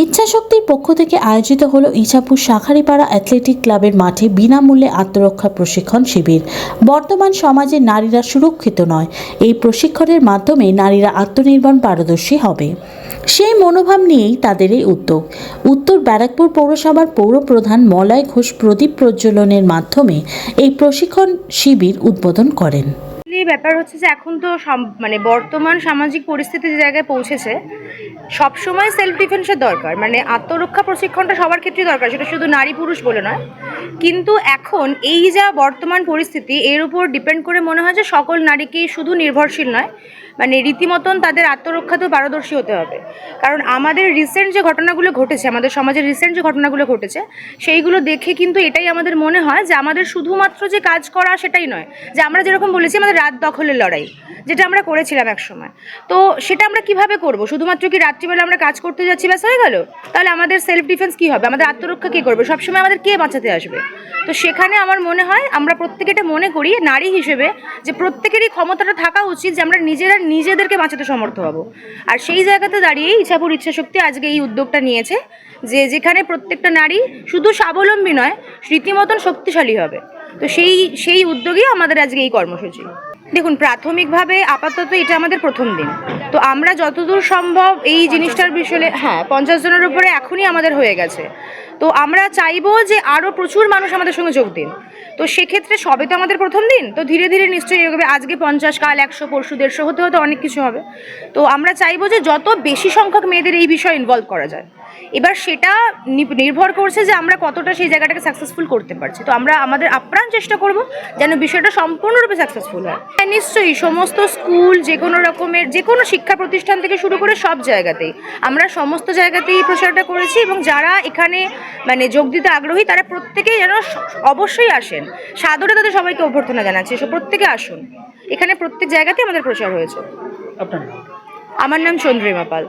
ইচ্ছাশক্তির পক্ষ থেকে আয়োজিত হলো ইছাপুর শাঁখারীপাড়া অ্যাথলেটিক ক্লাবের মাঠে বিনামূল্যে আত্মরক্ষা প্রশিক্ষণ শিবির। বর্তমান সমাজে নারীরা সুরক্ষিত নয়, এই প্রশিক্ষণের মাধ্যমে নারীরা আত্মনির্ভর পারদর্শী হবে, সেই মনোভাব নিয়েই তাদের এই উদ্যোগ। উত্তর ব্যারাকপুর পৌরসভার পৌরপ্রধান মলয় ঘোষ প্রদীপ প্রজ্বলনের মাধ্যমে এই প্রশিক্ষণ শিবির উদ্বোধন করেন। ব্যাপার হচ্ছে যে এখন তো মানে বর্তমান সামাজিক পরিস্থিতি যে জায়গায় পৌঁছেছে, সবসময় সেলফ ডিফেন্সের দরকার, মানে আত্মরক্ষা প্রশিক্ষণটা সবার ক্ষেত্রে দরকার, সেটা শুধু নারী পুরুষ বলে নয়। কিন্তু এখন এই যা বর্তমান পরিস্থিতি, এর উপর ডিপেন্ড করে মনে হয় যে সকল নারীকেই শুধু নির্ভরশীল নয়, মানে রীতিমতন তাদের আত্মরক্ষাতেও পারদর্শী হতে হবে। কারণ আমাদের রিসেন্ট যে ঘটনাগুলো ঘটেছে, আমাদের সমাজের রিসেন্ট যে ঘটনাগুলো ঘটেছে, সেইগুলো দেখে কিন্তু এটাই আমাদের মনে হয় যে আমাদের শুধুমাত্র যে কাজ করা সেটাই নয়, যে আমরা যেরকম বলেছি আমাদের রাত দখলের লড়াই, যেটা আমরা করেছিলাম এক সময়, তো সেটা আমরা কিভাবে করব? শুধুমাত্র কি রাত্রিবেলা আমরা কাজ করতে যাচ্ছি ব্যাস হয়ে গেল? তাহলে আমাদের সেলফ ডিফেন্স কি হবে? আমাদের আত্মরক্ষা কে করবে? সবসময় আমাদের কে বাঁচাতে আসবে? তো সেখানে আমার মনে হয় আমরা প্রত্যেকে এটা মনে করি নারী হিসেবে যে প্রত্যেকেরই ক্ষমতাটা থাকা উচিত যে আমরা নিজেদেরকে বাঁচাতে সমর্থ হব। আর সেই জায়গাতে দাঁড়িয়ে ইছাপুর ইচ্ছাশক্তি আজকে এই উদ্যোগটা নিয়েছে, যে যেখানে প্রত্যেকটা নারী শুধু স্বাবলম্বী নয়, রীতিমতন শক্তিশালী হবে। তো সেই উদ্যোগেই আমাদের আজকে এই কর্মসূচি। দেখুন, প্রাথমিকভাবে আপাতত এটা আমাদের প্রথম দিন, তো আমরা যতদূর সম্ভব এই জিনিসটার বিষয়ে 50 জনের উপরে এখনই আমাদের হয়ে গেছে। তো আমরা চাইবো যে আরও প্রচুর মানুষ আমাদের সঙ্গে যোগ দিন। তো সেক্ষেত্রে সবে তো আমাদের প্রথম দিন, তো ধীরে ধীরে নিশ্চয়ই এগোবে। আজকে 50, কাল 100, পরশু 150, হতে হতে অনেক কিছু হবে। তো আমরা চাইবো যে যত বেশি সংখ্যক মেয়েদের এই বিষয়ে ইনভলভ করা যায়। এবার সেটা নির্ভর করছে যে আমরা কতটা সেই জায়গাটাকে সাকসেসফুল করতে পারছি। তো আমরা আমাদের আপ্রাণ চেষ্টা করব যেন বিষয়টা সম্পূর্ণরূপে সাকসেসফুল হয়। নিশ্চয়ই সমস্ত স্কুল, যে কোনো রকমের যে কোনো শিক্ষা প্রতিষ্ঠান থেকে শুরু করে সব জায়গাতেই আমরা সমস্ত জায়গাতেই প্রচারটা করেছি, এবং যারা এখানে মানে যোগ দিতে আগ্রহী তারা প্রত্যেকেই যেন অবশ্যই আসেন। সাদরে তাদের সবাইকে অভ্যর্থনা জানাচ্ছি, প্রত্যেকে আসুন। এখানে প্রত্যেক জায়গাতে আমাদের প্রচার হয়েছে। আপনার নাম? আমার নাম চন্দ্রিমা পাল।